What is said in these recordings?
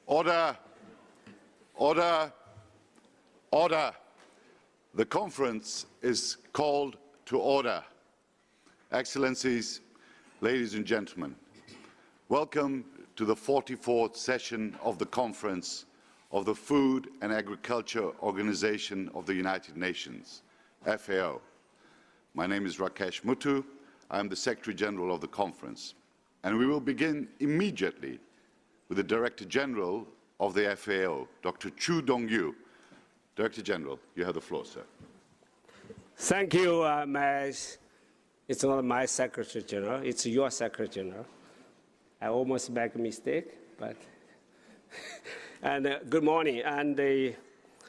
Order. Order. Order. The conference is called to order. Excellencies, ladies and gentlemen, welcome to the 44th session of the Conference of the Food and Agriculture Organization of the United Nations, FAO. My name is Rakesh Muthu. I am the Secretary General of the conference. And we will begin immediately with the Director General of the FAO, Dr. Chu Dong-yu. Director General, you have the floor, sir. Thank you, it's not my Secretary General, it's your Secretary General. I almost make a mistake, but and good morning. And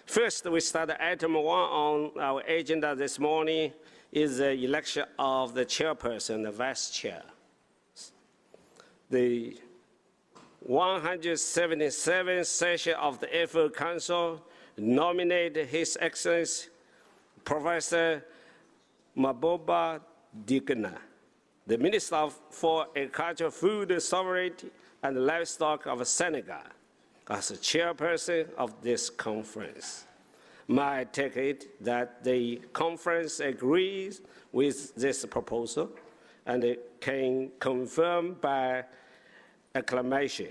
first, we start item 1 on our agenda this morning is the election of the chairperson, the vice chair. The 177th session of the FAO Council nominated His Excellency Professor Maboba Dikna, the Minister for Agriculture, Food Sovereignty and Livestock of Senegal, as the chairperson of this conference. I take it that the conference agrees with this proposal and it can confirm by acclamation.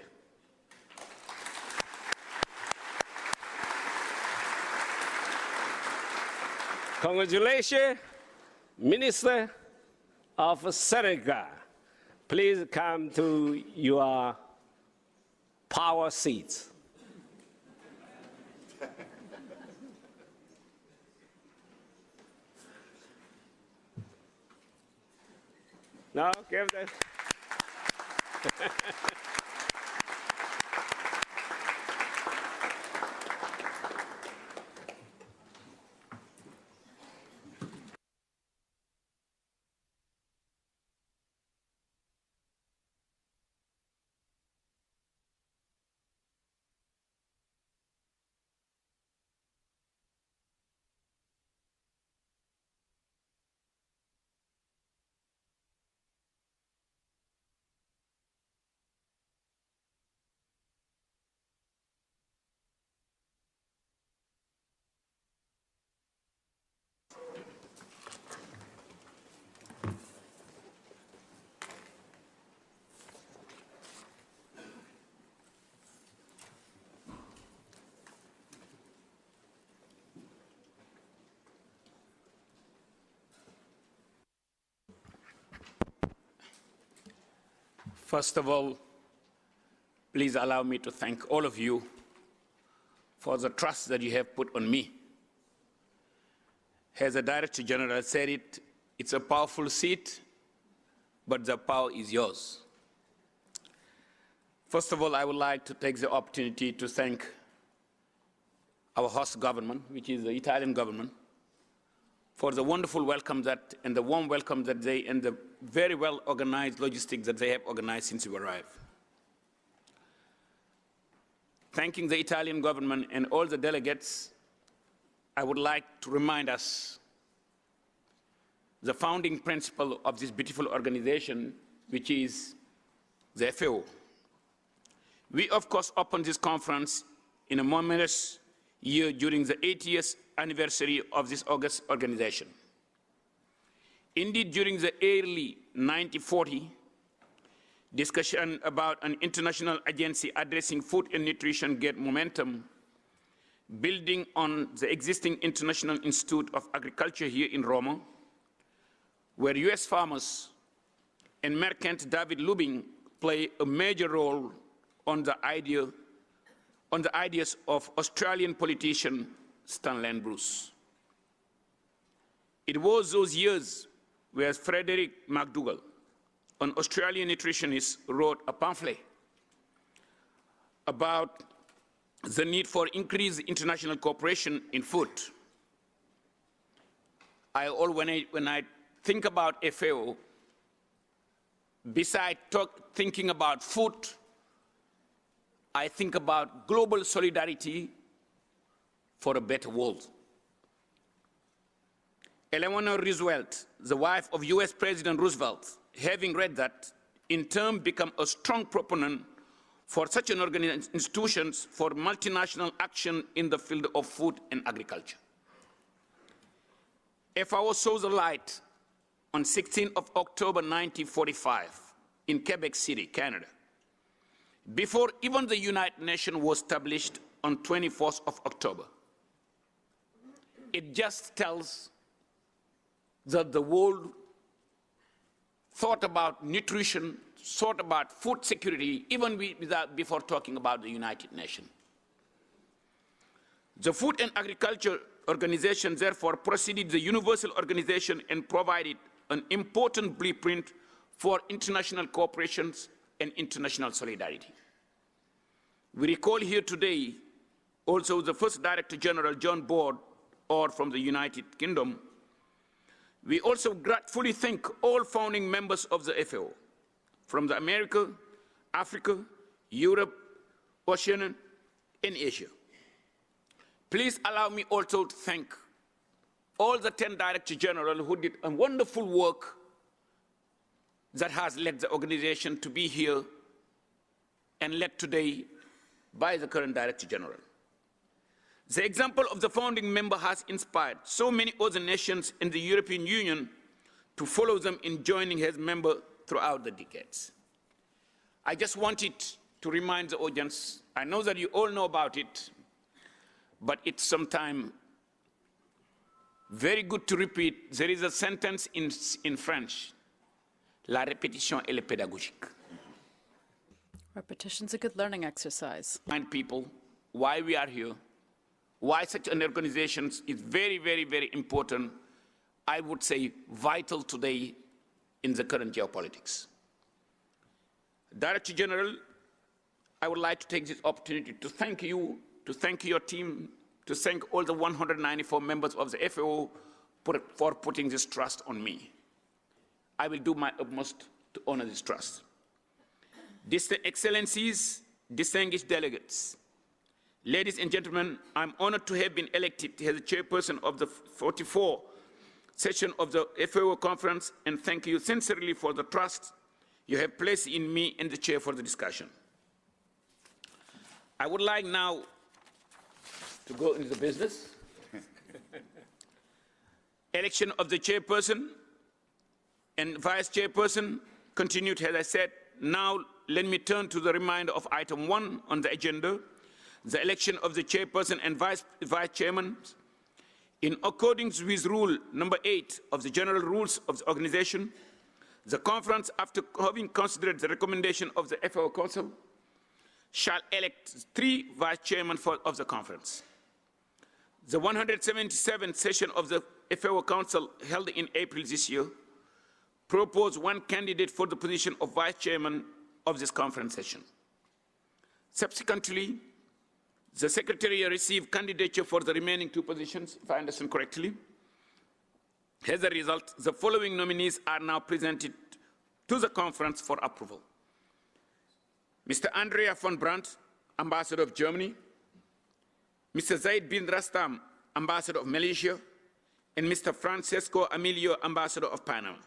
Congratulations, Minister of Senegal. Please come to your power seats. No, give them. First of all, please allow me to thank all of you for the trust that you have put on me. As the Director General said it, it's a powerful seat, but the power is yours. First of all, I would like to take the opportunity to thank our host government, which is the Italian government, for the wonderful welcome that, and the warm welcome that they, and the very well organized logistics that they have organized since we arrived. Thanking the Italian government and all the delegates, I would like to remind us the founding principle of this beautiful organization, which is the FAO. We, of course, opened this conference in a momentous year during the 80th anniversary of this august organization. Indeed, during the early 1940s, discussion about an international agency addressing food and nutrition gained momentum, building on the existing International Institute of Agriculture here in Rome, where US farmers and merchant David Lubin play a major role on the ideas of Australian politician Stanley Bruce. It was those years where Frederick McDougall, an Australian nutritionist, wrote a pamphlet about the need for increased international cooperation in food. When I think about FAO, besides thinking about food, I think about global solidarity for a better world. Eleanor Roosevelt, the wife of US President Roosevelt, having read that, in turn became a strong proponent for such an institutions for multinational action in the field of food and agriculture. FAO saw the light on 16th of October 1945 in Quebec City, Canada, before even the United Nations was established on 24th of October. It just tells that the world thought about nutrition, thought about food security, even before talking about the United Nations. The Food and Agriculture Organization therefore preceded the Universal Organization and provided an important blueprint for international cooperation and international solidarity. We recall here today also the first Director General, John Board, or from the United Kingdom. We also gratefully thank all founding members of the FAO, from the America, Africa, Europe, Oceania, and Asia. Please allow me also to thank all the 10 Director General who did a wonderful work that has led the organization to be here and led today by the current Director General. The example of the founding member has inspired so many other nations in the European Union to follow them in joining as member throughout the decades. I just wanted to remind the audience, I know that you all know about it, but it's sometimes very good to repeat. There is a sentence in French, la répétition elle est pédagogique. Repetition's a good learning exercise. Remind people why we are here, why such an organization is very, very, very important, I would say vital today in the current geopolitics. Director General, I would like to take this opportunity to thank you, to thank your team, to thank all the 194 members of the FAO for putting this trust on me. I will do my utmost to honor this trust. Excellencies, distinguished delegates, ladies and gentlemen, I'm honored to have been elected as the chairperson of the 44th session of the FAO conference, and thank you sincerely for the trust you have placed in me and the chair for the discussion. I would like now to go into the business. Election of the chairperson and vice chairperson continued, as I said. Now let me turn to the reminder of item 1 on the agenda, the election of the chairperson and vice chairman. In accordance with rule number 8 of the general rules of the organization, the conference, after having considered the recommendation of the FAO Council, shall elect 3 vice chairmen of the conference. The 177th session of the FAO Council, held in April this year, proposed 1 candidate for the position of vice chairman of this conference session. Subsequently, the Secretary received candidature for the remaining 2 positions, if I understand correctly. As a result, the following nominees are now presented to the conference for approval. Mr. Andrea von Brandt, Ambassador of Germany, Mr. Zaid bin Rastam, Ambassador of Malaysia, and Mr. Francesco Emilio, Ambassador of Panama.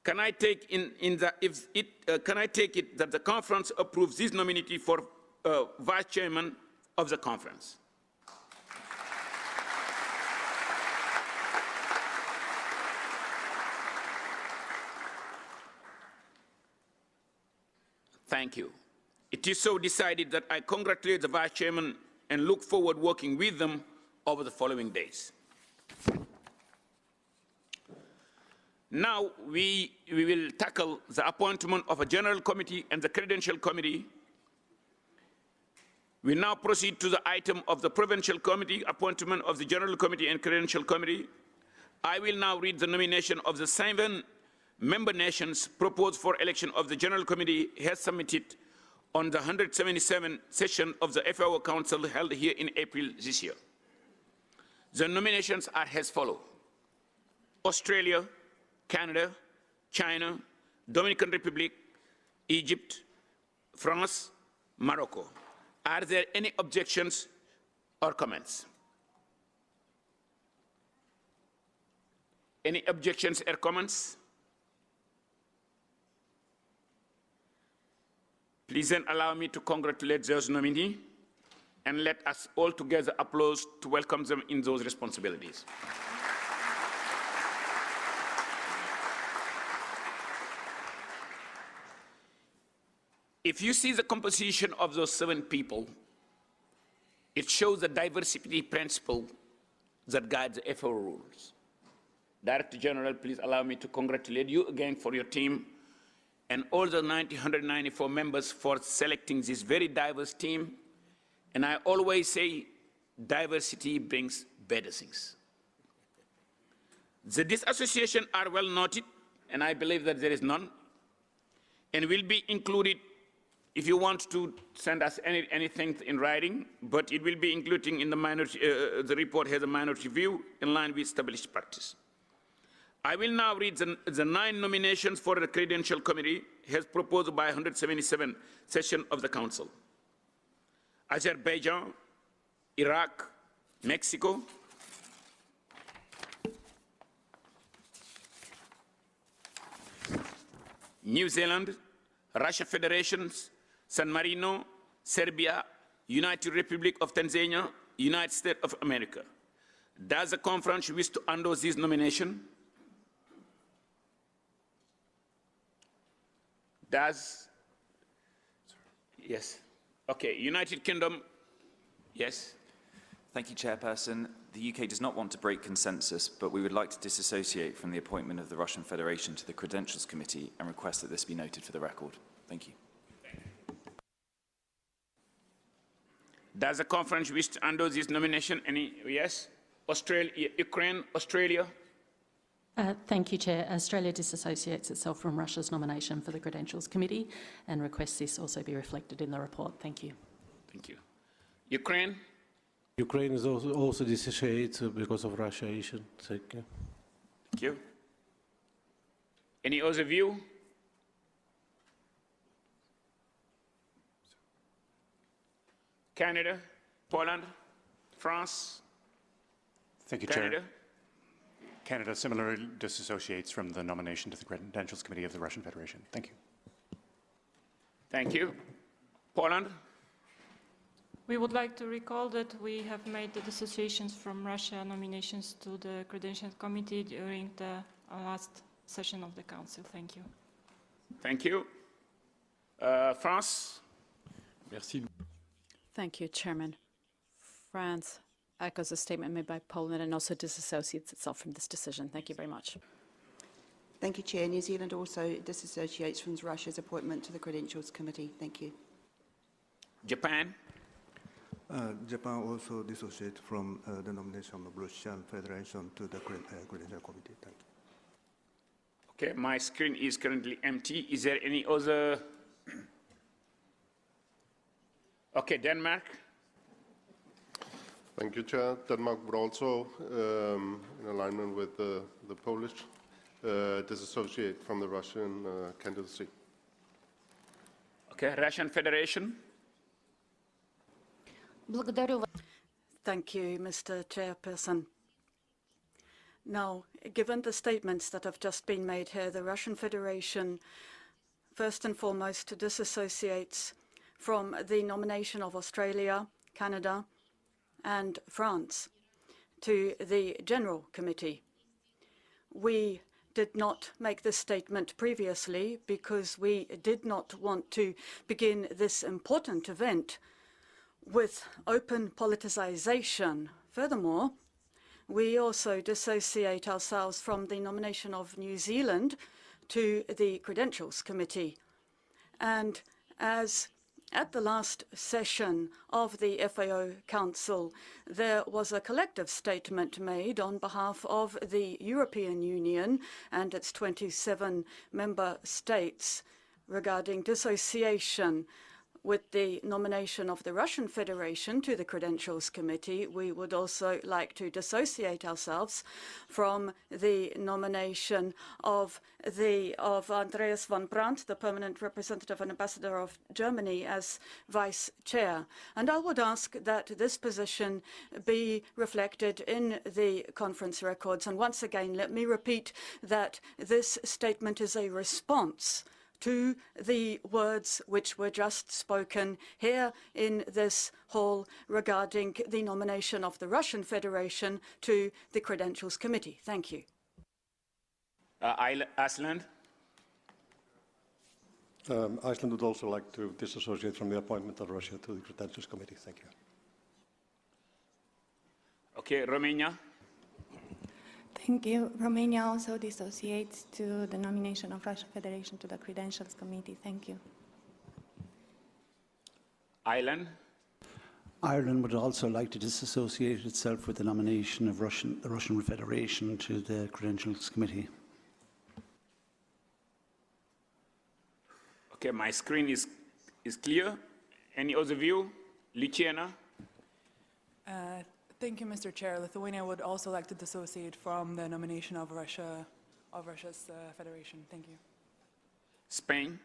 Can I take can I take it that the conference approves this nominee for vice chairman of the conference? Thank you. It is so decided that I congratulate the vice chairman and look forward working with them over the following days. Now we will tackle the appointment of a general committee and the credential committee. We now proceed to the item of the provincial committee, appointment of the general committee and credential committee. I will now read the nomination of the 7 member nations proposed for election of the general committee as submitted on the 177th session of the FAO Council held here in April this year. The nominations are as follows: Australia, Canada, China, Dominican Republic, Egypt, France, Morocco. Are there any objections or comments? Any objections or comments? Please then allow me to congratulate those nominees and let us all together applause to welcome them in those responsibilities. If you see the composition of those 7 people, it shows the diversity principle that guides the FAO rules. Director General, please allow me to congratulate you again for your team and all the 194 members for selecting this very diverse team. And I always say diversity brings better things. The disassociation are well noted, and I believe that there is none, and will be included if you want to send us anything in writing, but it will be including in the minority, the report has a minority view in line with established practice. I will now read the 9 nominations for the Credential Committee as proposed by 177 session of the Council. Azerbaijan, Iraq, Mexico, New Zealand, Russia Federation, San Marino, Serbia, United Republic of Tanzania, United States of America. Does the conference wish to endorse this nomination? Yes. Okay, United Kingdom, yes. Thank you, Chairperson. The UK does not want to break consensus, but we would like to disassociate from the appointment of the Russian Federation to the Credentials Committee and request that this be noted for the record. Thank you. Does the conference wish to endorse this nomination? Any? Yes? Australia, Ukraine, Australia? Thank you, Chair. Australia disassociates itself from Russia's nomination for the Credentials Committee and requests this also be reflected in the report. Thank you. Thank you. Ukraine? Ukraine is also dissociates because of Russia issue. Thank you. Thank you. Any other view? Canada, Poland, France? Thank you, Canada? Chair. Canada similarly disassociates from the nomination to the Credentials Committee of the Russian Federation. Thank you. Thank you. Poland? We would like to recall that we have made the dissociations from Russia nominations to the Credentials Committee during the last session of the Council. Thank you. Thank you. France? Merci. Thank you, Chairman. France echoes a statement made by Poland and also disassociates itself from this decision. Thank you very much. Thank you, Chair. New Zealand also disassociates from Russia's appointment to the Credentials Committee. Thank you. Japan? Japan also dissociates from the nomination of Russian Federation to the Credential Committee. Thank you. Okay, my screen is currently empty. Is there any other? Okay, Denmark. Thank you, Chair. Denmark would also, in alignment with the Polish, disassociate from the Russian candidacy. Okay, Russian Federation. Thank you, Mr. Chairperson. Now, given the statements that have just been made here, the Russian Federation, first and foremost, disassociates from the nomination of Australia, Canada, and France to the General Committee. We did not make this statement previously because we did not want to begin this important event with open politicization. Furthermore, we also dissociate ourselves from the nomination of New Zealand to the Credentials Committee. And as at the last session of the FAO Council, there was a collective statement made on behalf of the European Union and its 27 member states regarding dissociation. With the nomination of the Russian Federation to the Credentials Committee, we would also like to dissociate ourselves from the nomination of Andreas von Brandt, the permanent representative and ambassador of Germany, as vice chair. And I would ask that this position be reflected in the conference records. And once again, let me repeat that this statement is a response to the words which were just spoken here in this hall regarding the nomination of the Russian Federation to the Credentials Committee. Thank you. Iceland. Iceland would also like to disassociate from the appointment of Russia to the Credentials Committee. Thank you. Okay, Romania. Thank you. Romania also dissociates to the nomination of Russian Federation to the Credentials Committee. Thank you. Ireland. Ireland would also like to disassociate itself with the nomination of the Russian Federation to the Credentials Committee. Okay, my screen is clear. Any other view? Lithuania? Thank you, Mr. Chair. Lithuania would also like to dissociate from the nomination of Russia's federation. Thank you. Spain?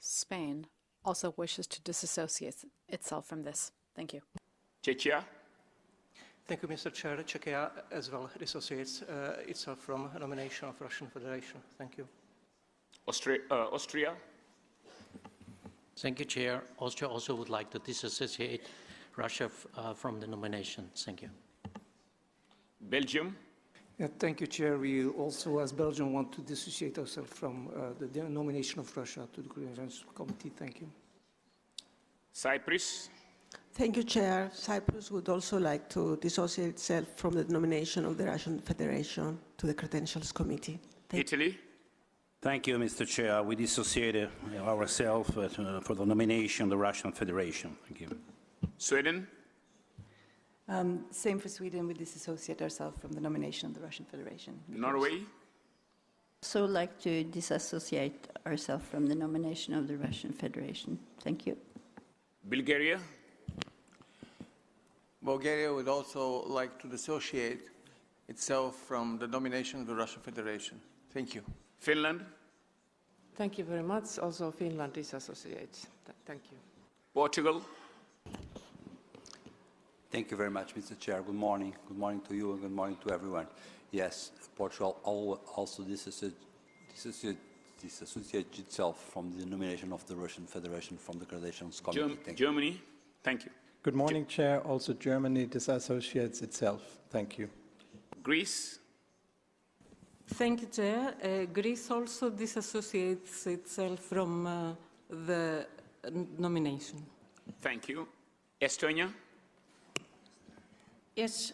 Spain also wishes to disassociate itself from this. Thank you. Czechia? Thank you, Mr. Chair. Czechia as well dissociates itself from a nomination of Russian Federation. Thank you. Austria? Thank you, Chair. Austria also would like to disassociate Russia from the nomination. Thank you. Belgium? Yeah, thank you, Chair. We also, as Belgium, want to dissociate ourselves from the nomination of Russia to the Credentials Committee. Thank you. Cyprus? Thank you, Chair. Cyprus would also like to dissociate itself from the nomination of the Russian Federation to the Credentials Committee. Italy? Thank you, Mr. Chair. We dissociate ourselves for the nomination of the Russian Federation. Thank you. Sweden? Same for Sweden. We disassociate ourselves from the nomination of the Russian Federation. Norway? So like to disassociate ourselves from the nomination of the Russian Federation. Thank you. Bulgaria? Bulgaria would also like to dissociate itself from the nomination of the Russian Federation. Thank you. Finland? Thank you very much. Also, Finland disassociates. Thank you. Portugal? Thank you very much, Mr. Chair. Good morning. Good morning to you and good morning to everyone. Yes, Portugal also disassociates itself from the nomination of the Russian Federation from the Credentials Committee. Germany? Thank you. Good morning, Chair. Also, Germany disassociates itself. Thank you. Greece? Thank you, Chair. Greece also disassociates itself from the nomination. Thank you. Estonia? Yes,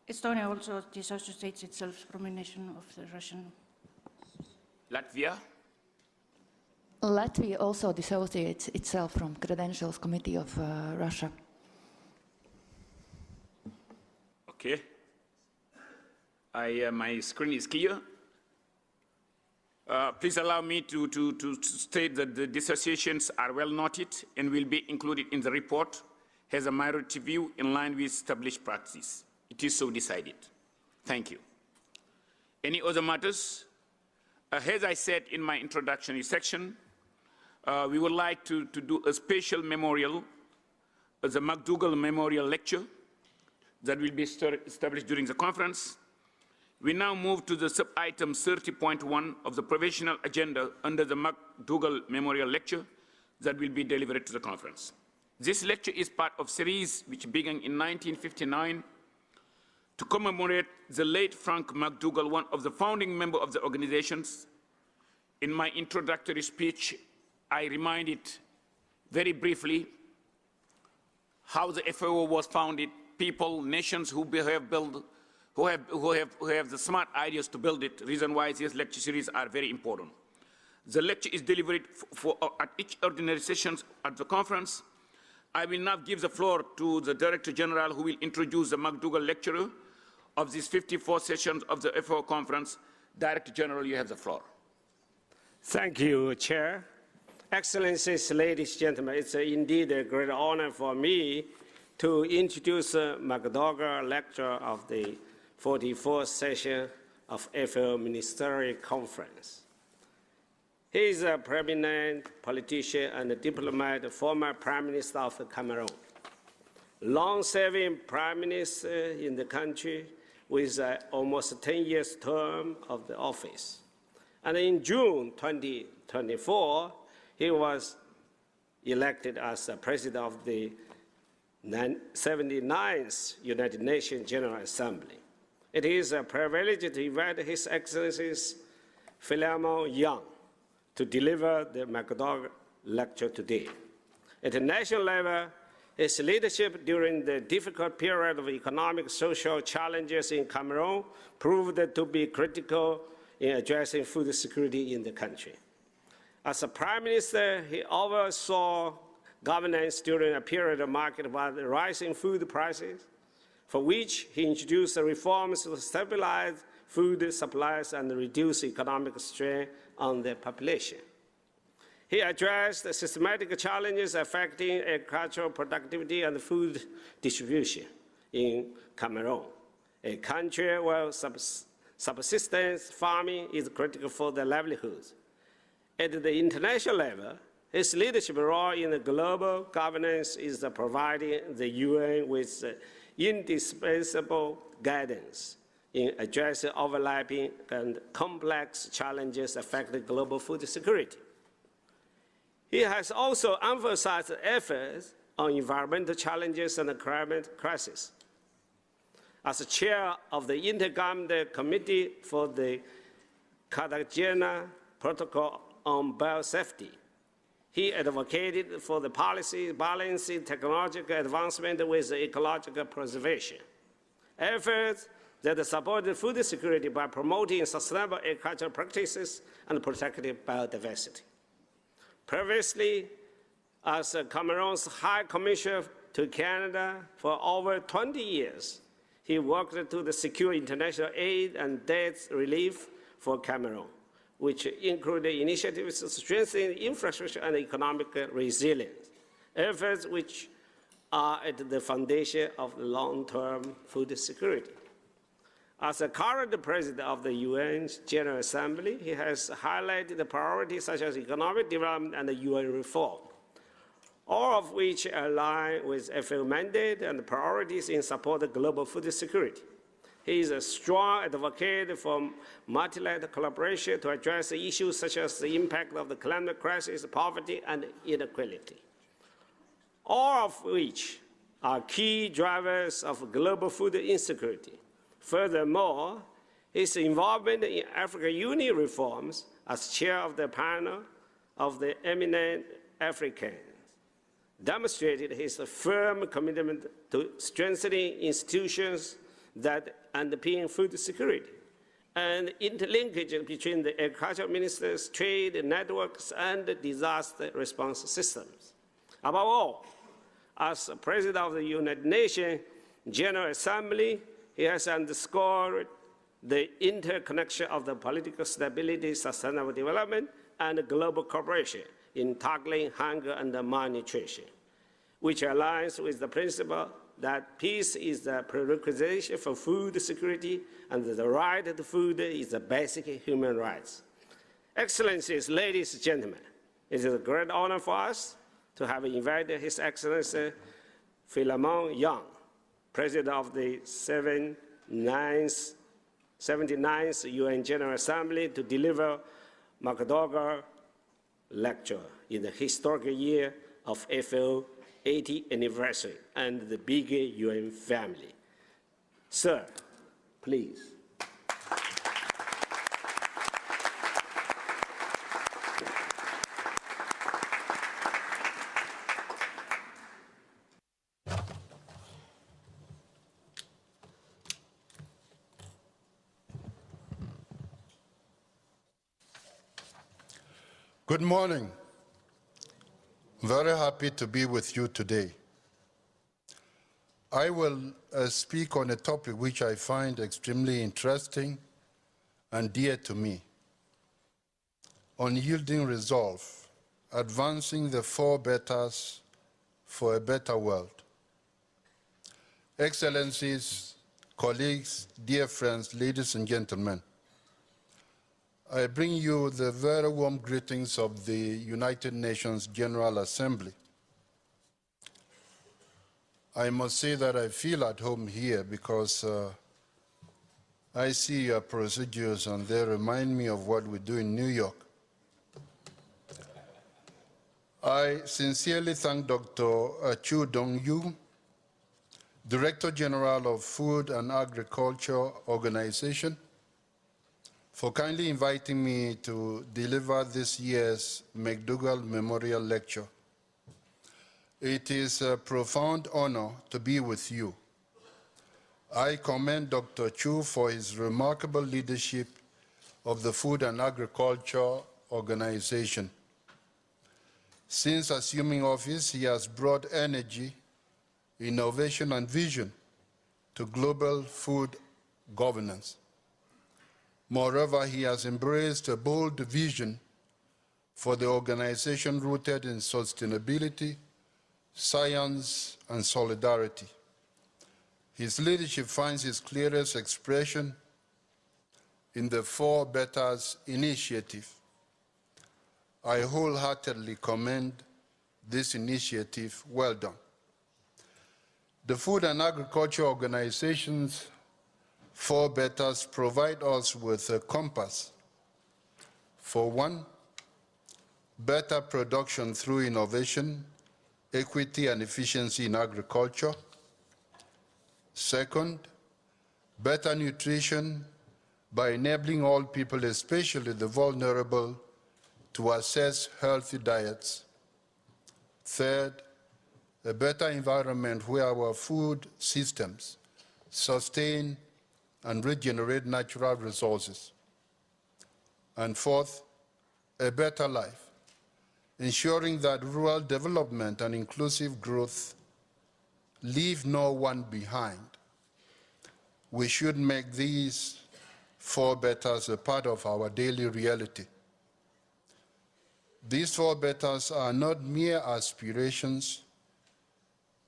Estonia also disassociates itself from the nomination of the Russian. Latvia? Latvia also dissociates itself from Credentials Committee of Russia. Okay. My screen is clear. Please allow me to state that the dissociations are well noted and will be included in the report as a minority view in line with established practice. It is so decided. Thank you. Any other matters? As I said in my introductory section, we would like to do a special memorial, the McDougall Memorial Lecture that will be established during the conference. We now move to the sub-item 30.1 of the provisional agenda under the McDougall Memorial Lecture that will be delivered to the conference. This lecture is part of a series which began in 1959 to commemorate the late Frank McDougall, one of the founding members of the organizations. In my introductory speech, I reminded very briefly how the FAO was founded, people, nations who have the smart ideas to build it, reason why these lecture series are very important. The lecture is delivered at each ordinary session at the conference. I will now give the floor to the Director General who will introduce the McDougall lecturer of these 54 sessions of the FAO conference. Director General, you have the floor. Thank you, Chair. Excellencies, ladies and gentlemen, it's indeed a great honor for me to introduce the McDougall lecture of the 44th session of FAO Ministerial Conference. He is a prominent politician and diplomat, former Prime Minister of Cameroon, long-serving Prime Minister in the country with almost 10 years term of the office. And in June 2024, he was elected as the president of the 79th United Nations General Assembly. It is a privilege to invite His Excellency Philemon Yang to deliver the MacDougall lecture today. At the national level, his leadership during the difficult period of economic and social challenges in Cameroon proved to be critical in addressing food security in the country. As a prime minister, he oversaw governance during a period of market with rising food prices, for which he introduced reforms to stabilize food supplies and reduce economic strain on the population. He addressed the systematic challenges affecting agricultural productivity and food distribution in Cameroon, a country where subsistence farming is critical for their livelihoods. At the international level, his leadership role in the global governance is providing the UN with indispensable guidance in addressing overlapping and complex challenges affecting global food security. He has also emphasized efforts on environmental challenges and the climate crisis. As chair of the Intergovernmental Committee for the Cartagena Protocol on Biosafety, he advocated for the policy balancing technological advancement with ecological preservation, efforts that supported food security by promoting sustainable agricultural practices and protecting biodiversity. Previously, as Cameroon's High Commissioner to Canada for over 20 years, he worked to secure international aid and debt relief for Cameroon, which included initiatives to strengthen infrastructure and economic resilience, efforts which are at the foundation of long-term food security. As the current president of the UN's General Assembly, he has highlighted the priorities such as economic development and UN reform, all of which align with FAO mandate and priorities in support of global food security. He is a strong advocate for multilateral collaboration to address issues such as the impact of the climate crisis, poverty, and inequality, all of which are key drivers of global food insecurity. Furthermore, his involvement in African Union reforms as chair of the panel of the eminent Africans demonstrated his firm commitment to strengthening institutions that underpin food security and interlinkage between the agricultural ministers, trade networks, and disaster response systems. Above all, as president of the United Nations General Assembly, he has underscored the interconnection of the political stability, sustainable development, and global cooperation in tackling hunger and malnutrition, which aligns with the principle that peace is the prerequisite for food security and the right to food is a basic human right. Excellencies, ladies and gentlemen, it is a great honor for us to have invited His Excellency Philemon Yang, President of the 79th UN General Assembly, to deliver MacDougall lecture in the historic year of FAO 80th anniversary and the bigger UN family. Sir, please. Good morning. Very happy to be with you today. I will speak on a topic which I find extremely interesting and dear to me: unyielding resolve, advancing the four betters for a better world. Excellencies, colleagues, dear friends, ladies and gentlemen, I bring you the very warm greetings of the United Nations General Assembly. I must say that I feel at home here because I see your procedures and they remind me of what we do in New York. I sincerely thank Dr. Chu Dong-yu, Director General of Food and Agriculture Organization, for kindly inviting me to deliver this year's McDougall Memorial Lecture. It is a profound honor to be with you. I commend Dr. Chu for his remarkable leadership of the Food and Agriculture Organization. Since assuming office, he has brought energy, innovation, and vision to global food governance. Moreover, he has embraced a bold vision for the organization rooted in sustainability, science, and solidarity. His leadership finds its clearest expression in the 4 Betters initiative. I wholeheartedly commend this initiative. Well done. The Food and Agriculture Organization's 4 Betters provide us with a compass for 1, better production through innovation, equity, and efficiency in agriculture. 2nd, better nutrition by enabling all people, especially the vulnerable, to access healthy diets. 3rd, a better environment where our food systems sustain and regenerate natural resources. And 4th, a better life, ensuring that rural development and inclusive growth leave no one behind. We should make these 4 Betters a part of our daily reality. These 4 Betters are not mere aspirations,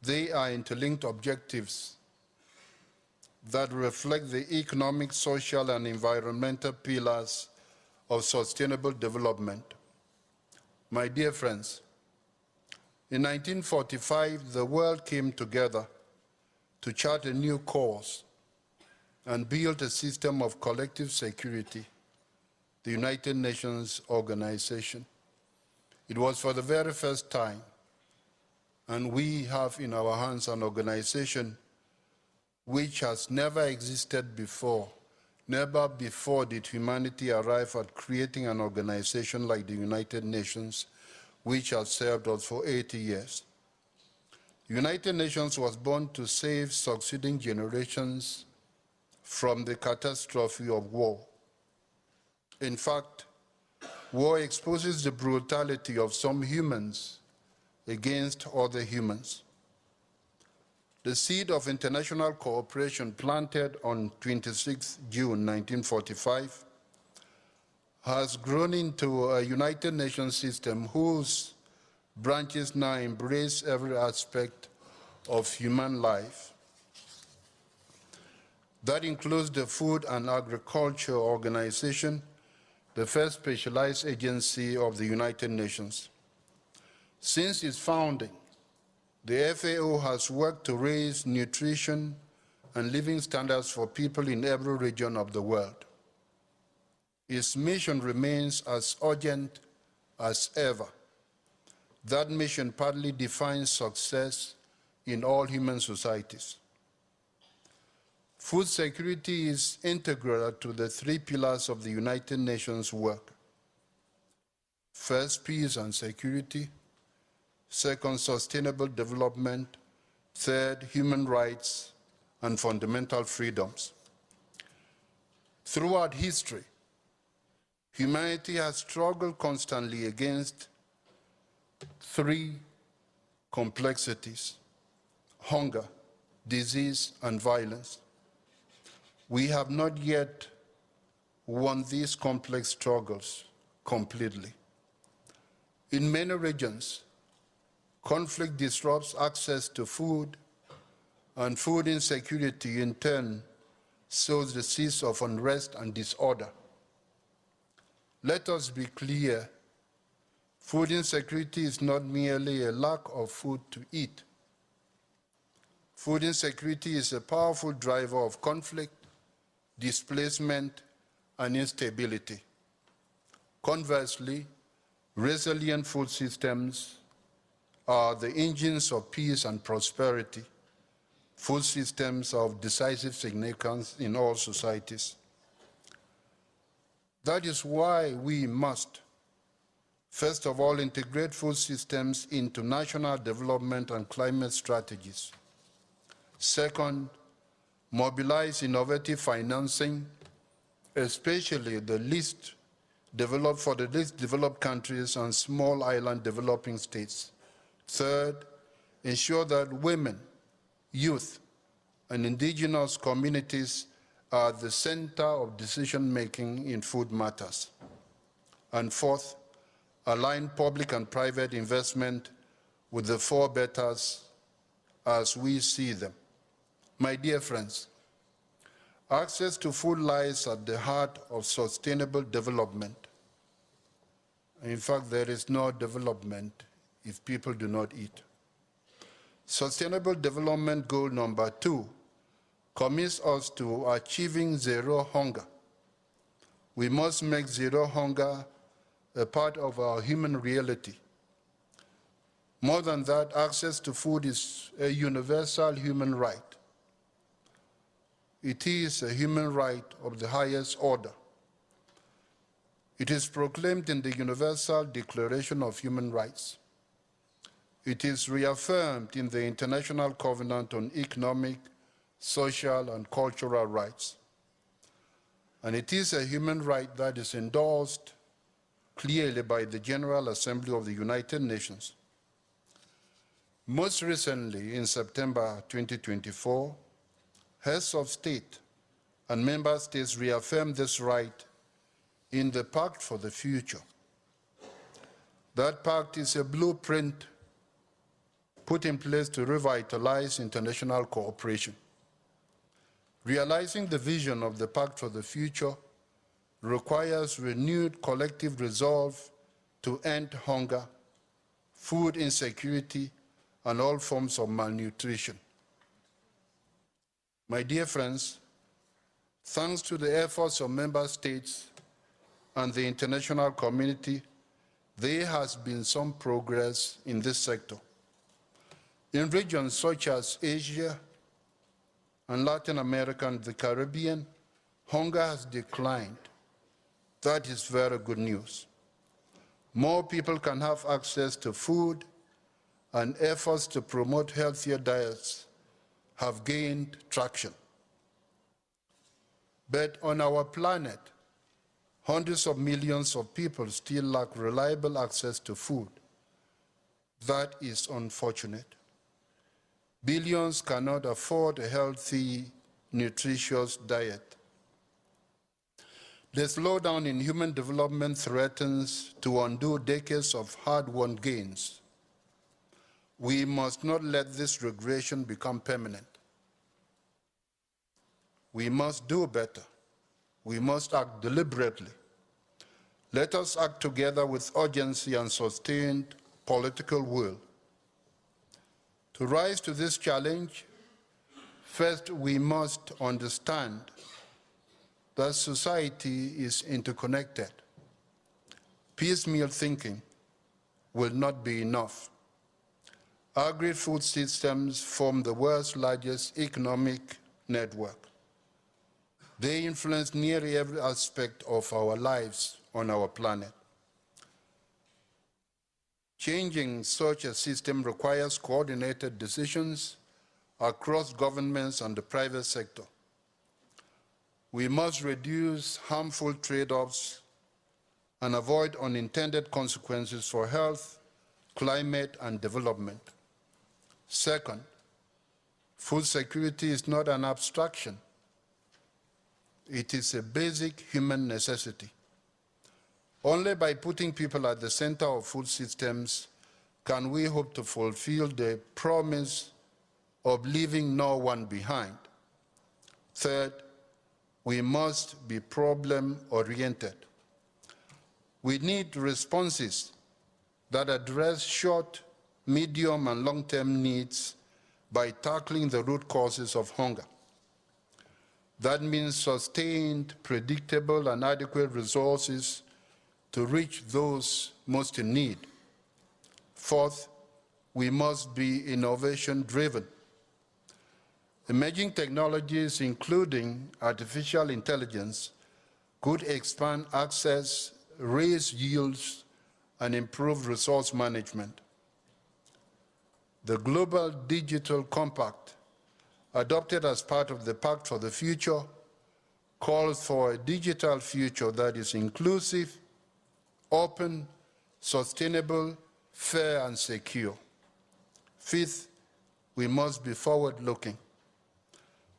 they are interlinked objectives that reflect the economic, social, and environmental pillars of sustainable development. My dear friends, in 1945, the world came together to chart a new course and build a system of collective security, the United Nations Organization. It was for the very first time, and we have in our hands an organization which has never existed before. Never before did humanity arrive at creating an organization like the United Nations, which has served us for 80 years. The United Nations was born to save succeeding generations from the catastrophe of war. In fact, war exposes the brutality of some humans against other humans. The seed of international cooperation planted on 26 June 1945 has grown into a United Nations system whose branches now embrace every aspect of human life. That includes the Food and Agriculture Organization, the first specialized agency of the United Nations. Since its founding, the FAO has worked to raise nutrition and living standards for people in every region of the world. Its mission remains as urgent as ever. That mission partly defines success in all human societies. Food security is integral to the 3 pillars of the United Nations work. First, peace and security. 2nd, sustainable development. 3rd, human rights and fundamental freedoms. Throughout history, humanity has struggled constantly against 3 complexities: hunger, disease, and violence. We have not yet won these complex struggles completely. In many regions, conflict disrupts access to food, and food insecurity in turn sows the seeds of unrest and disorder. Let us be clear, food insecurity is not merely a lack of food to eat. Food insecurity is a powerful driver of conflict, displacement, and instability. Conversely, resilient food systems are the engines of peace and prosperity. Food systems are of decisive significance in all societies. That is why we must, first of all, integrate food systems into national development and climate strategies. Second, mobilize innovative financing, especially for the least developed countries and small island developing states. Third, ensure that women, youth, and indigenous communities are at the center of decision-making in food matters. And fourth, align public and private investment with the four betters as we see them. My dear friends, access to food lies at the heart of sustainable development. In fact, there is no development if people do not eat. Sustainable Development Goal number 2 commits us to achieving zero hunger. We must make zero hunger a part of our human reality. More than that, access to food is a universal human right. It is a human right of the highest order. It is proclaimed in the Universal Declaration of Human Rights. It is reaffirmed in the International Covenant on Economic, Social, and Cultural Rights. And it is a human right that is endorsed clearly by the General Assembly of the United Nations. Most recently, in September 2024, heads of state and member states reaffirmed this right in the Pact for the Future. That pact is a blueprint put in place to revitalize international cooperation. Realizing the vision of the Pact for the Future requires renewed collective resolve to end hunger, food insecurity, and all forms of malnutrition. My dear friends, thanks to the efforts of member states and the international community, there has been some progress in this sector. In regions such as Asia and Latin America and the Caribbean, hunger has declined. That is very good news. More people can have access to food, and efforts to promote healthier diets have gained traction. But on our planet, hundreds of millions of people still lack reliable access to food. That is unfortunate. Billions cannot afford a healthy, nutritious diet. The slowdown in human development threatens to undo decades of hard-won gains. We must not let this regression become permanent. We must do better. We must act deliberately. Let us act together with urgency and sustained political will. To rise to this challenge, first we must understand that society is interconnected. Piecemeal thinking will not be enough. Agri-food systems form the world's largest economic network. They influence nearly every aspect of our lives on our planet. Changing such a system requires coordinated decisions across governments and the private sector. We must reduce harmful trade-offs and avoid unintended consequences for health, climate, and development. Second, food security is not an abstraction. It is a basic human necessity. Only by putting people at the center of food systems can we hope to fulfill the promise of leaving no one behind. Third, we must be problem-oriented. We need responses that address short, medium, and long-term needs by tackling the root causes of hunger. That means sustained, predictable, and adequate resources to reach those most in need. Fourth, we must be innovation-driven. Emerging technologies, including artificial intelligence, could expand access, raise yields, and improve resource management. The Global Digital Compact, adopted as part of the Pact for the Future, calls for a digital future that is inclusive, open, sustainable, fair, and secure. Fifth, we must be forward-looking.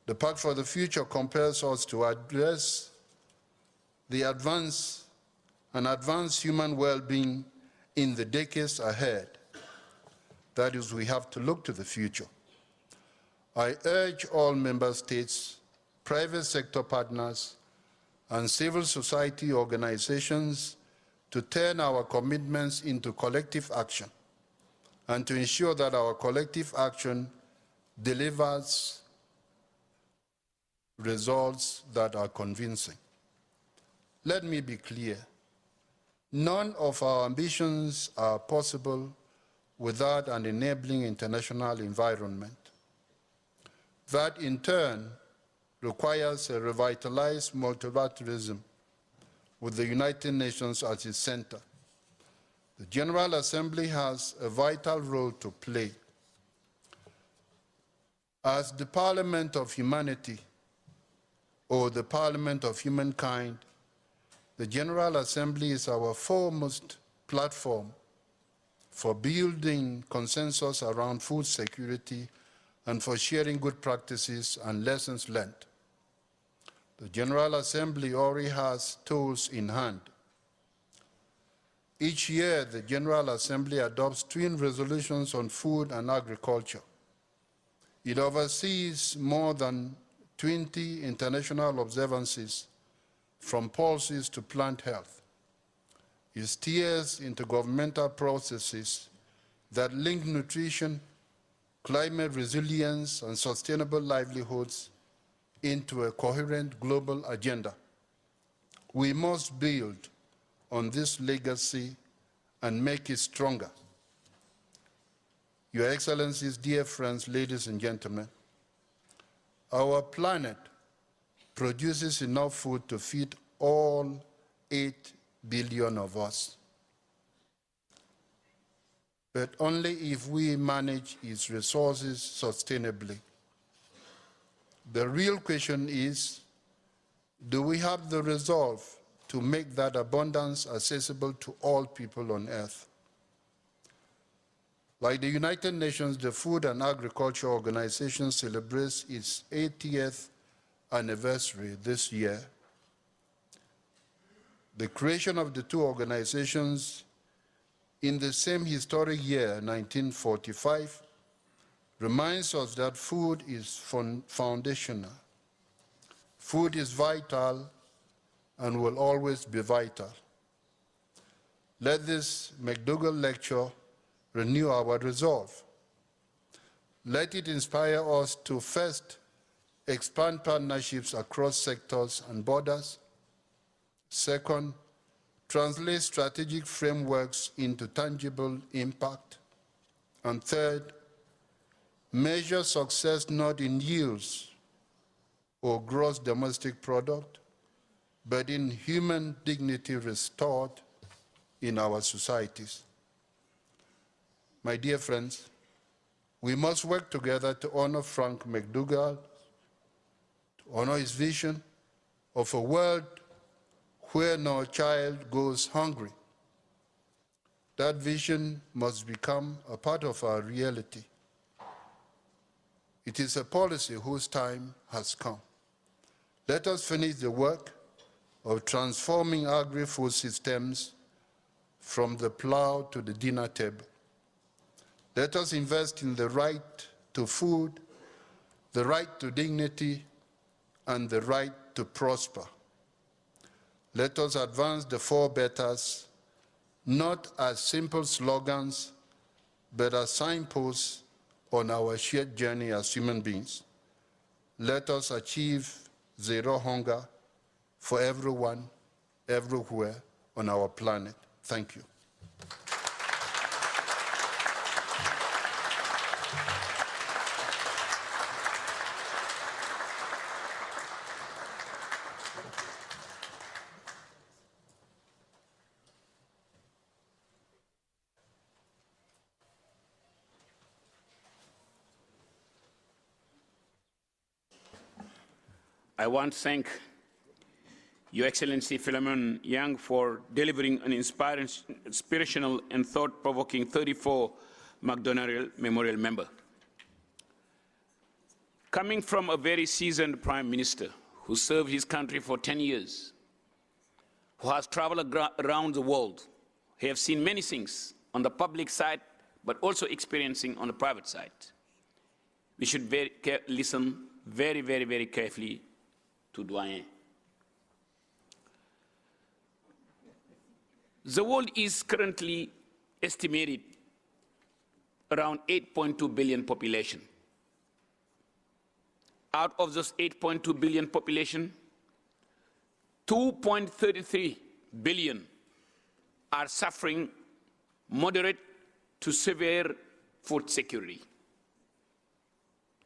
The Pact for the Future compels us to address the advance human well-being in the decades ahead. That is, we have to look to the future. I urge all member states, private sector partners, and civil society organizations to turn our commitments into collective action and to ensure that our collective action delivers results that are convincing. Let me be clear. None of our ambitions are possible without an enabling international environment. That, in turn, requires a revitalized multilateralism with the United Nations as its center. The General Assembly has a vital role to play. As the Parliament of Humanity, or the Parliament of Humankind, the General Assembly is our foremost platform for building consensus around food security and for sharing good practices and lessons learned. The General Assembly already has tools in hand. Each year, the General Assembly adopts twin resolutions on food and agriculture. It oversees more than 20 international observances, from policies to plant health. It steers intergovernmental processes that link nutrition, climate resilience, and sustainable livelihoods into a coherent global agenda. We must build on this legacy and make it stronger. Your Excellencies, dear friends, ladies and gentlemen, our planet produces enough food to feed all 8 billion of us, but only if we manage its resources sustainably. The real question is, do we have the resolve to make that abundance accessible to all people on earth? Like the United Nations, the Food and Agriculture Organization celebrates its 80th anniversary this year. The creation of the two organizations in the same historic year, 1945, reminds us that food is foundational. Food is vital and will always be vital. Let this McDougall lecture renew our resolve. Let it inspire us to first expand partnerships across sectors and borders. Second, translate strategic frameworks into tangible impact. And third, measure success not in yields or gross domestic product, but in human dignity restored in our societies. My dear friends, we must work together to honor Frank McDougall, to honor his vision of a world where no child goes hungry. That vision must become a part of our reality. It is a policy whose time has come. Let us finish the work of transforming agri-food systems from the plow to the dinner table. Let us invest in the right to food, the right to dignity, and the right to prosper. Let us advance the four betters, not as simple slogans, but as signposts on our shared journey as human beings. Let us achieve zero hunger for everyone, everywhere on our planet. Thank you. I want to thank Your Excellency Philemon Yang for delivering an inspirational and thought-provoking 34 McDonnell Memorial Member. Coming from a very seasoned Prime Minister who served his country for 10 years, who has traveled around the world, who have seen many things on the public side, but also experiencing on the private side, we should listen very, very, very carefully to Doyen. The world is currently estimated around 8.2 billion population. Out of this 8.2 billion population, 2.33 billion are suffering moderate to severe food security.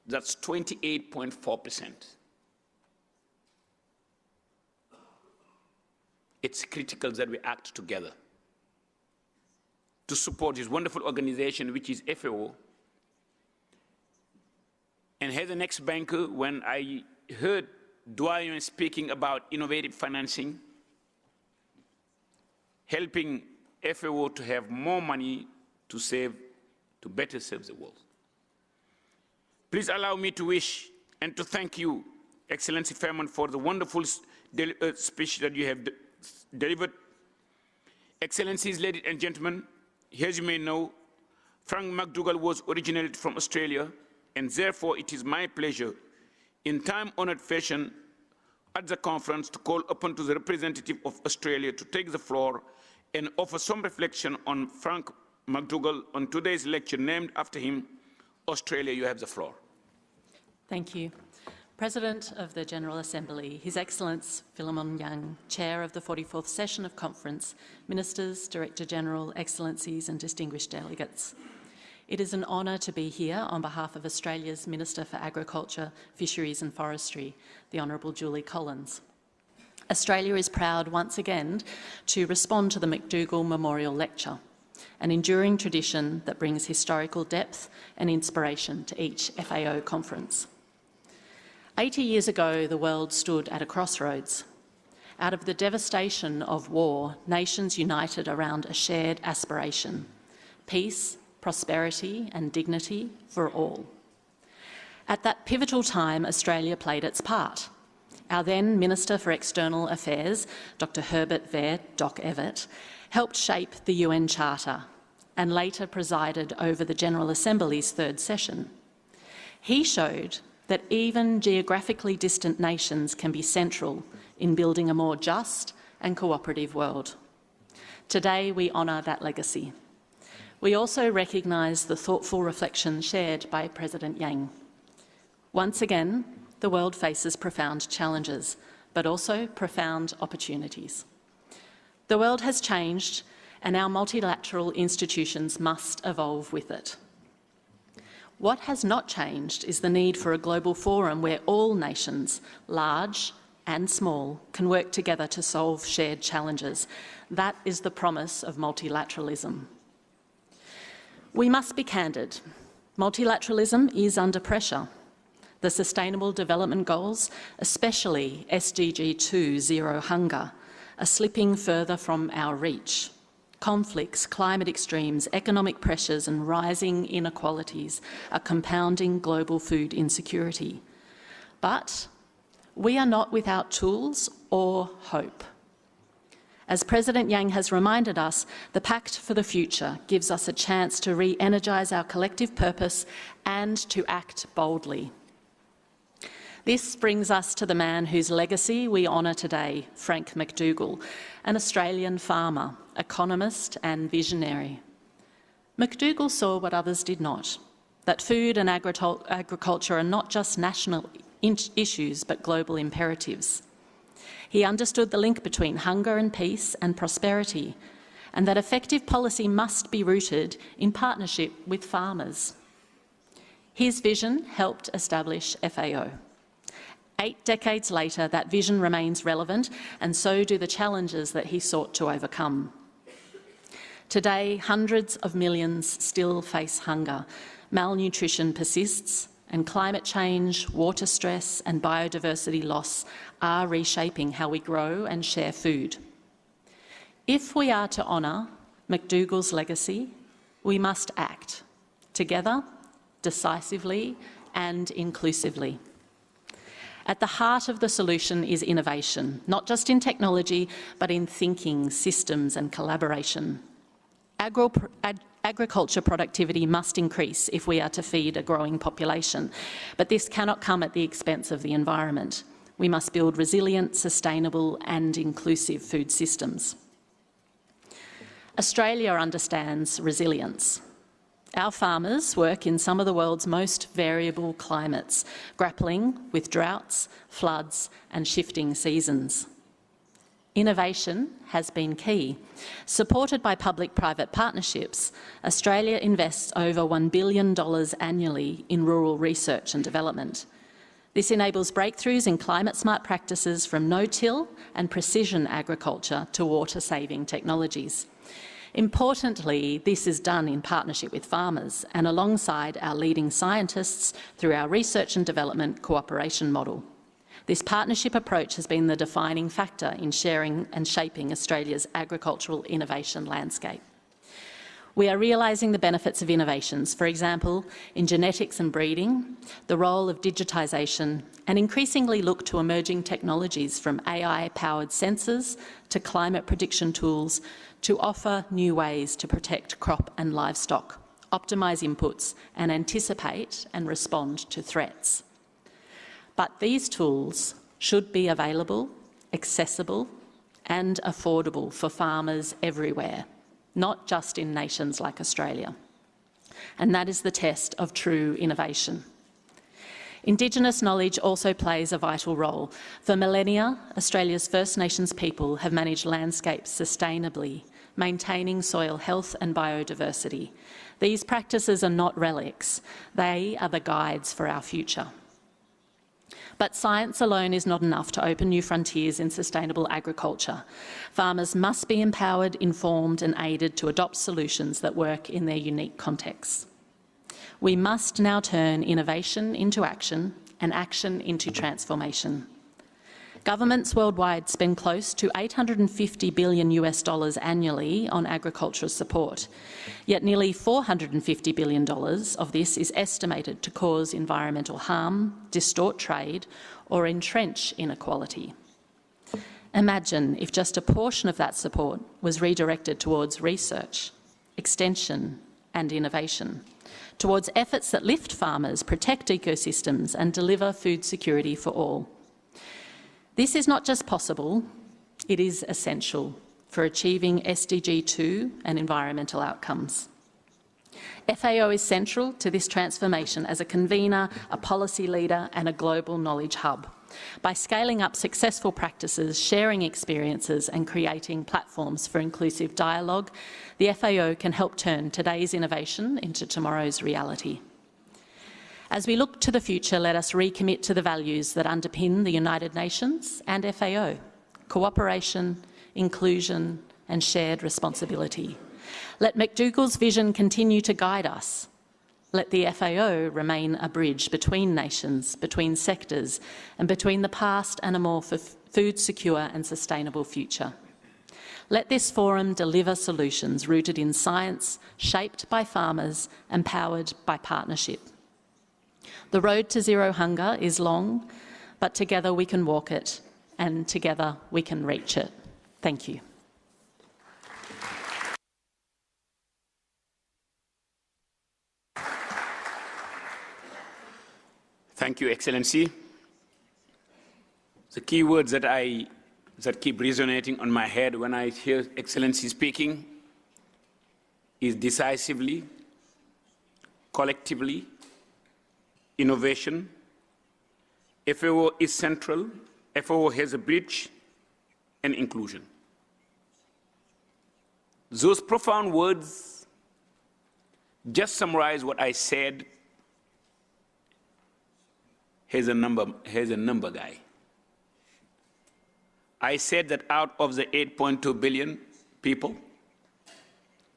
That's 28.4%. It's critical that we act together to support this wonderful organization, which is FAO. And as the next banker, when I heard Doyen speaking about innovative financing, helping FAO to have more money to save, to better serve the world. Please allow me to wish and to thank you, Excellency Fairman, for the wonderful speech that you have delivered. Excellencies, ladies and gentlemen, as you may know, Frank McDougall was originated from Australia, and therefore it is my pleasure, in time-honored fashion, at the conference to call upon to the representative of Australia to take the floor and offer some reflection on Frank McDougall on today's lecture named after him. Australia, you have the floor. Thank you. President of the General Assembly, His Excellence Philemon Yang, Chair of the 44th Session of Conference, Ministers, Director General, Excellencies and distinguished delegates. It is an honour to be here on behalf of Australia's Minister for Agriculture, Fisheries and Forestry, the Honourable Julie Collins. Australia is proud once again to respond to the McDougall Memorial Lecture, an enduring tradition that brings historical depth and inspiration to each FAO conference. 80 years ago, the world stood at a crossroads. Out of the devastation of war, nations united around a shared aspiration: peace, prosperity and dignity for all. At that pivotal time, Australia played its part. Our then Minister for External Affairs, Dr. Herbert Ver Doc Evatt, helped shape the UN Charter and later presided over the General Assembly's third session. He showed that even geographically distant nations can be central in building a more just and cooperative world. Today, we honour that legacy. We also recognise the thoughtful reflection shared by President Yang. Once again, the world faces profound challenges, but also profound opportunities. The world has changed, and our multilateral institutions must evolve with it. What has not changed is the need for a global forum where all nations, large and small, can work together to solve shared challenges. That is the promise of multilateralism. We must be candid. Multilateralism is under pressure. The Sustainable Development Goals, especially SDG 2, Zero Hunger, are slipping further from our reach. Conflicts, climate extremes, economic pressures and rising inequalities are compounding global food insecurity. But we are not without tools or hope. As President Yang has reminded us, the Pact for the Future gives us a chance to re-energise our collective purpose and to act boldly. This brings us to the man whose legacy we honour today, Frank McDougall, an Australian farmer, economist and visionary. McDougall saw what others did not, that food and agriculture are not just national issues but global imperatives. He understood the link between hunger and peace and prosperity, and that effective policy must be rooted in partnership with farmers. His vision helped establish FAO. 8 decades later, that vision remains relevant, and so do the challenges that he sought to overcome. Today, hundreds of millions still face hunger, malnutrition persists, and climate change, water stress and biodiversity loss are reshaping how we grow and share food. If we are to honour McDougall's legacy, we must act together, decisively and inclusively. At the heart of the solution is innovation, not just in technology, but in thinking, systems and collaboration. Agriculture productivity must increase if we are to feed a growing population, but this cannot come at the expense of the environment. We must build resilient, sustainable and inclusive food systems. Australia understands resilience. Our farmers work in some of the world's most variable climates, grappling with droughts, floods and shifting seasons. Innovation has been key. Supported by public-private partnerships, Australia invests over $1 billion annually in rural research and development. This enables breakthroughs in climate-smart practices from no-till and precision agriculture to water-saving technologies. Importantly, this is done in partnership with farmers and alongside our leading scientists through our research and development cooperation model. This partnership approach has been the defining factor in sharing and shaping Australia's agricultural innovation landscape. We are realising the benefits of innovations, for example, in genetics and breeding, the role of digitisation, and increasingly look to emerging technologies from AI-powered sensors to climate prediction tools to offer new ways to protect crop and livestock, optimise inputs and anticipate and respond to threats. But these tools should be available, accessible and affordable for farmers everywhere, not just in nations like Australia. And that is the test of true innovation. Indigenous knowledge also plays a vital role. For millennia, Australia's First Nations people have managed landscapes sustainably, maintaining soil health and biodiversity. These practices are not relics, they are the guides for our future. But science alone is not enough to open new frontiers in sustainable agriculture. Farmers must be empowered, informed and aided to adopt solutions that work in their unique contexts. We must now turn innovation into action and action into transformation. Governments worldwide spend close to $850 billion annually on agricultural support, yet nearly $450 billion of this is estimated to cause environmental harm, distort trade or entrench inequality. Imagine if just a portion of that support was redirected towards research, extension and innovation, towards efforts that lift farmers, protect ecosystems and deliver food security for all. This is not just possible, it is essential for achieving SDG 2 and environmental outcomes. FAO is central to this transformation as a convener, a policy leader and a global knowledge hub. By scaling up successful practices, sharing experiences and creating platforms for inclusive dialogue, the FAO can help turn today's innovation into tomorrow's reality. As we look to the future, let us recommit to the values that underpin the United Nations and FAO: cooperation, inclusion and shared responsibility. Let McDougall's vision continue to guide us. Let the FAO remain a bridge between nations, between sectors and between the past and a more food secure and sustainable future. Let this forum deliver solutions rooted in science, shaped by farmers and powered by partnership. The road to zero hunger is long, but together we can walk it and together we can reach it. Thank you. Thank you, Excellency. The key words that keep resonating on my head when I hear Excellency speaking is decisively, collectively, innovation, FAO is central. FAO has a bridge and inclusion. Those profound words just summarize what I said. Here's a number guy. I said that out of the 8.2 billion people,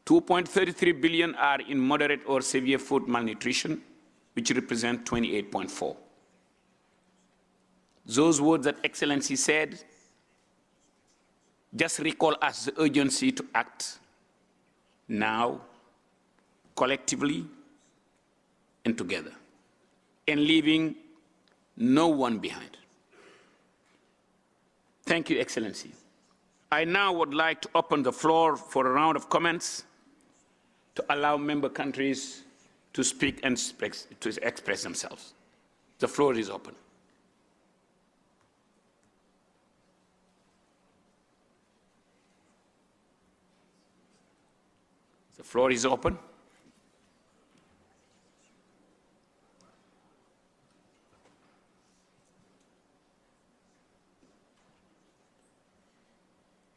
2.33 billion are in moderate or severe food malnutrition, which represent 28.4. Those words that Excellency said just recall us the urgency to act now, collectively and together, and leaving no one behind. Thank you, Excellency. I now would like to open the floor for a round of comments to allow member countries to speak and to express themselves. The floor is open. The floor is open.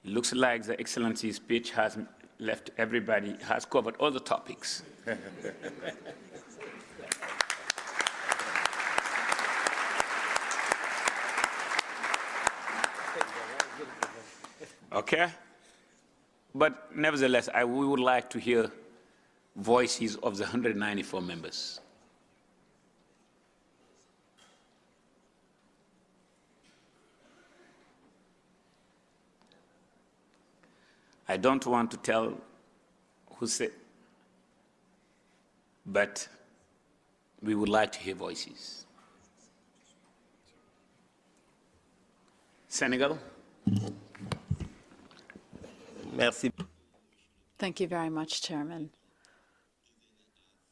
It looks like the Excellency's speech has left everybody, has covered all the topics. Okay? But nevertheless, we would like to hear voices of the 194 members. I don't want to tell who said, but we would like to hear voices. Senegal. Merci. Thank you very much, Chairman.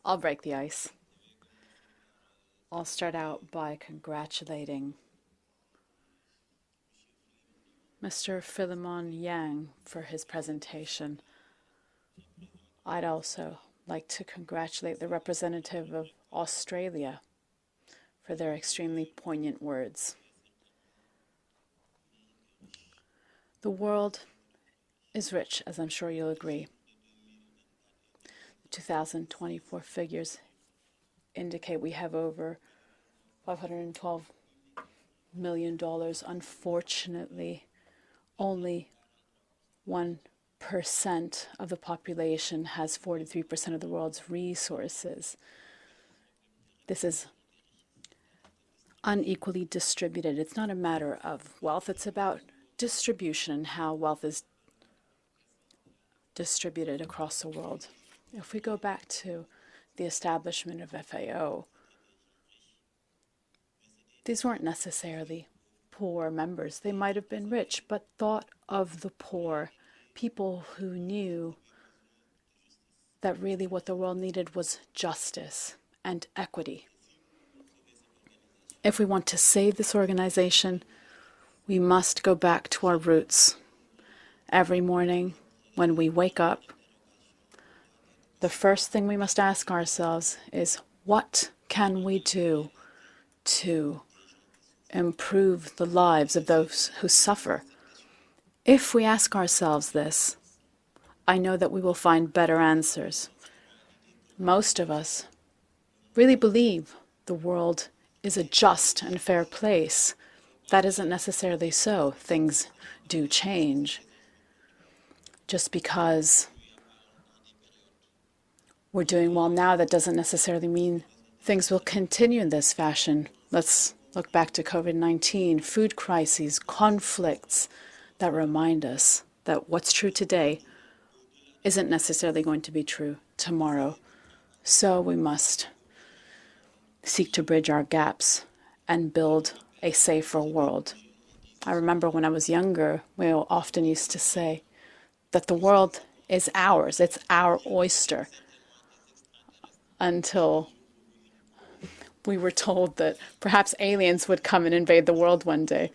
I'll break the ice. I'll start out by congratulating Mr. Philemon Yang for his presentation. I'd also like to congratulate the representative of Australia for their extremely poignant words. The world is rich, as I'm sure you'll agree. The 2024 figures indicate we have over $512 million. Unfortunately, only 1% of the population has 43% of the world's resources. This is unequally distributed. It's not a matter of wealth, it's about distribution and how wealth is distributed across the world. If we go back to the establishment of FAO, these weren't necessarily poor members. They might have been rich, but thought of the poor, people who knew that really what the world needed was justice and equity. If we want to save this organization, we must go back to our roots. Every morning when we wake up, the first thing we must ask ourselves is, what can we do to improve the lives of those who suffer? If we ask ourselves this, I know that we will find better answers. Most of us really believe the world is a just and fair place. That isn't necessarily so. Things do change. Just because we're doing well now, that doesn't necessarily mean things will continue in this fashion. Let's look back to COVID-19, food crises, conflicts that remind us that what's true today isn't necessarily going to be true tomorrow. So we must seek to bridge our gaps and build a safer world. I remember when I was younger, we often used to say that the world is ours, it's our oyster, until we were told that perhaps aliens would come and invade the world one day.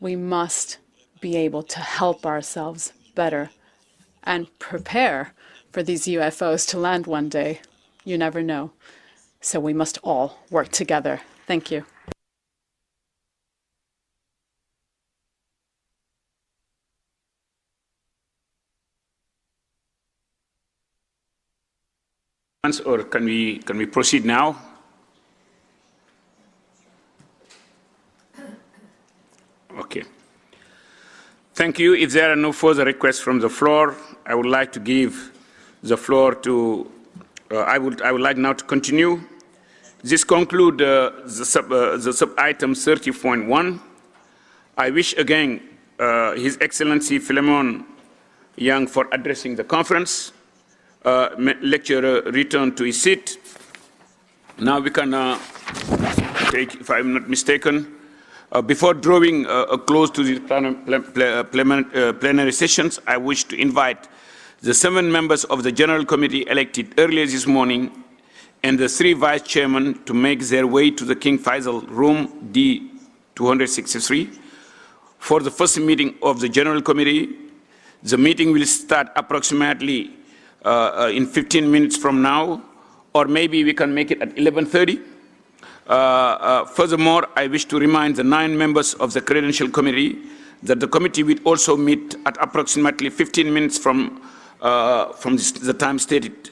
We must be able to help ourselves better and prepare for these UFOs to land one day. You never know. So we must all work together. Thank you. Or can we proceed now? Okay. Thank you. If there are no further requests from the floor, I would like to give the floor to, I would like now to continue. This concludes the sub-item 30.1. I wish again His Excellency Philemon Yang for addressing the conference. Lecturer return to his seat. Now we can take, if I'm not mistaken, before drawing a close to the plenary sessions, I wish to invite the 7 members of the General Committee elected earlier this morning and the 3 vice chairmen to make their way to the King Faisal Room D263 for the first meeting of the General Committee. The meeting will start approximately in 15 minutes from now, or maybe we can make it at 11:30. Furthermore, I wish to remind the 9 members of the Credential Committee that the committee will also meet at approximately 15 minutes from the time stated.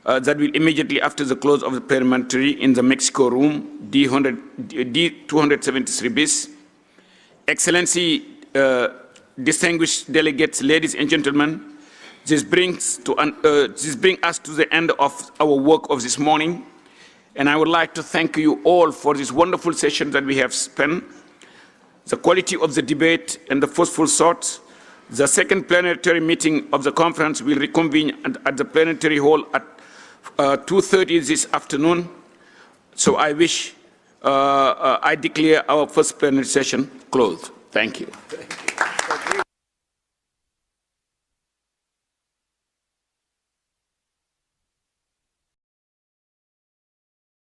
That will immediately after the close of the parliamentary in the Mexico Room, D273 bis. Excellency, distinguished delegates, ladies and gentlemen, this brings us to the end of our work of this morning, and I would like to thank you all for this wonderful session that we have spent, the quality of the debate and the forceful thoughts. The second plenary meeting of the conference will reconvene at the plenary hall at 2:30 this afternoon. So I wish, I declare our first plenary session closed. Thank you.